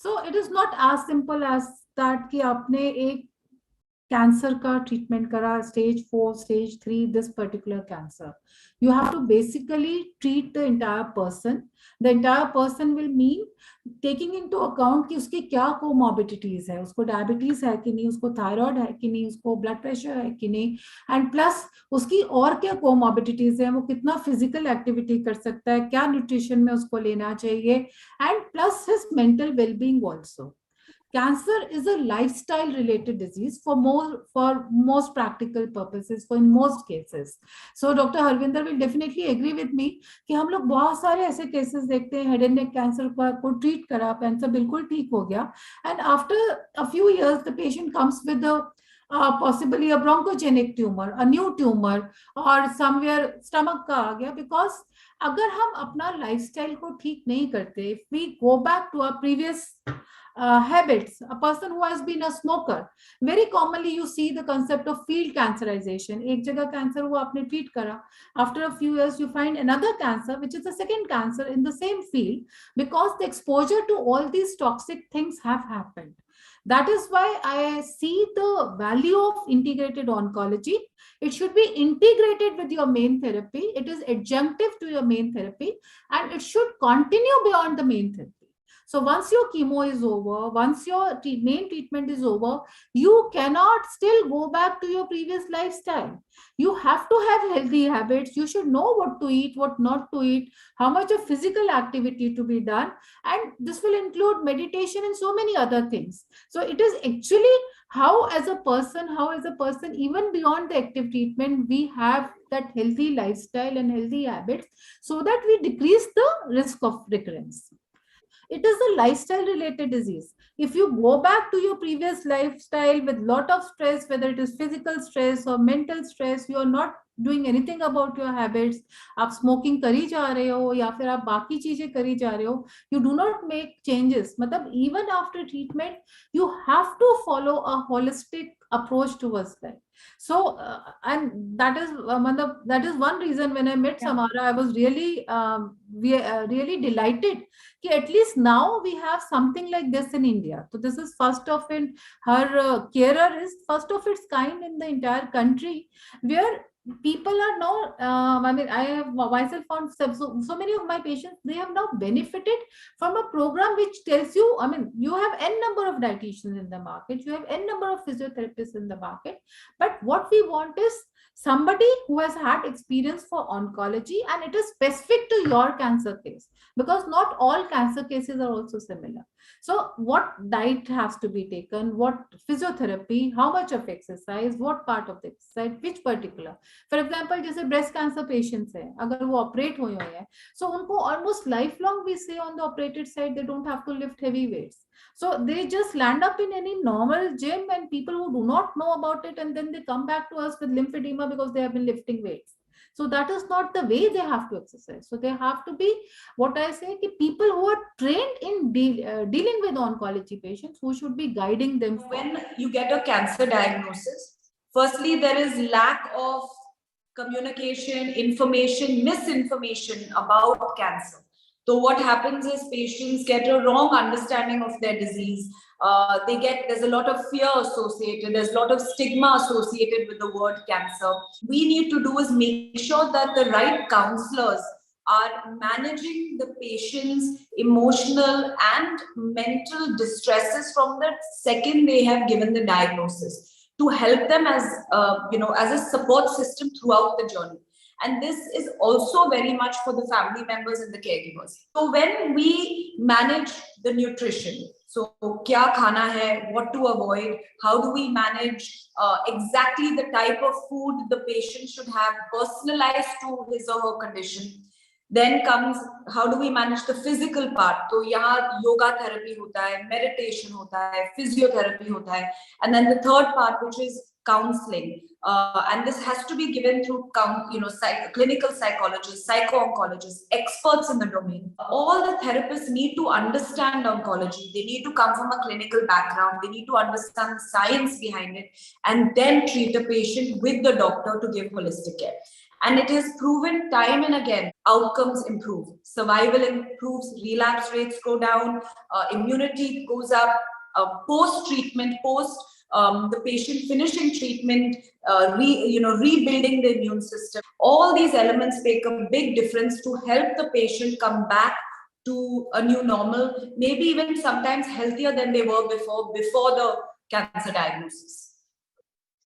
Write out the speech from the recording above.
So it is not as simple as that कि आपने एक कैंसर का ट्रीटमेंट करा stage 4 stage 3 this particular cancer. You have to basically treat the entire person. The entire person will mean taking into account कि उसकी क्या comorbidities है, उसको डायबिटीज है कि नहीं, उसको थायराइड है कि नहीं, उसको ब्लड प्रेशर है कि नहीं, एंड प्लस उसकी और क्या कोमॉर्बिडिटीज है, वो कितना फिजिकल एक्टिविटी कर सकता है, क्या न्यूट्रिशन में उसको लेना चाहिए, and plus his mental wellbeing also. Cancer is a lifestyle related disease for most practical purposes, for in most cases. So Dr. Harvinder will definitely agree with me कि हम लोग बहुत सारे ऐसे केसेस देखते हैं, हेड एंड नेक कैंसर को treat करा, कैंसर बिल्कुल ठीक हो गया, and after a few years the patient comes with possibly a bronchogenic tumor, a new tumor, or somewhere stomach का आ गया, because अगर हम अपना लाइफस्टाइल को ठीक नहीं करते, if we go back to our previous habits, a person who has been a smoker, very commonly you see the concept of field cancerization. एक जगह कैंसर हुआ, आपने ट्रीट करा, after a few years you find another cancer which is a second cancer in the same field, because the exposure to all these toxic things have happened. That is why I see the value of integrated oncology. It should be integrated with your main therapy. It is adjunctive to your main therapy, and it should continue beyond the main therapy. So once your chemo is over, once your main treatment is over, you cannot still go back to your previous lifestyle. You have to have healthy habits. You should know what to eat, what not to eat, how much of physical activity to be done. And this will include meditation and so many other things. So it is actually how as a person, even beyond the active treatment, we have that healthy lifestyle and healthy habits so that we decrease the risk of recurrence. It is a lifestyle related disease. If you go back to your previous lifestyle with lot of stress, whether it is physical stress or mental stress, you are not doing anything about your habits, आप smoking करी जा रहे हो या फिर आप बाकी चीजें करी जा रहे हो, you do not make changes, मतलब even after treatment you have to follow a holistic approach towards that. So and that is that is one reason when I met Samara, I was really really delighted कि at least now we have something like this in India. So this is first of it, her carer is first of its kind in the entire country, where people are now, I mean, I have myself found so many of my patients, they have now benefited from a program which tells you, I mean, you have n number of dietitians in the market, you have n number of physiotherapists in the market, but what we want is somebody who has had experience for oncology, and it is specific to your cancer case, because not all cancer cases are also similar. So what diet has to be taken, what physiotherapy, how much of exercise, what part of the exercise, which particular. For example, जैसे breast cancer patients है, अगर वो operate हुए हैं, so उनको almost lifelong we say on the operated side they don't have to lift heavy weights. So they just land up in any normal gym, and people who do not know about it, and then they come back to us with lymphedema because they have been lifting weights. So that is not the way they have to exercise. So they have to be, what I say, people who are trained in dealing with oncology patients, who should be guiding them. When you get a cancer diagnosis, firstly, there is lack of communication, information, misinformation about cancer. So what happens is patients get a wrong understanding of their disease. There's a lot of fear associated, there's a lot of stigma associated with the word cancer. We need to do is make sure that the right counselors are managing the patient's emotional and mental distresses from the second they have given the diagnosis, to help them as as a support system throughout the journey. And this is also very much for the family members and the caregivers. So when we manage the nutrition, so kya khana hai, what to avoid, how do we manage exactly the type of food the patient should have personalized to his or her condition. Then comes how do we manage the physical part. So yahan yoga therapy hota hai, meditation hota hai, physiotherapy hota hai, and then the third part, which is counseling, and this has to be given through clinical psychologists, psycho-oncologists, experts in the domain. All the therapists need to understand oncology. They need to come from a clinical background. They need to understand the science behind it, and then treat a patient with the doctor to give holistic care. And it is proven time and again, outcomes improve, survival improves, relapse rates go down, immunity goes up, post-treatment, the patient finishing treatment, rebuilding the immune system. All these elements make a big difference to help the patient come back to a new normal, maybe even sometimes healthier than they were before the cancer diagnosis.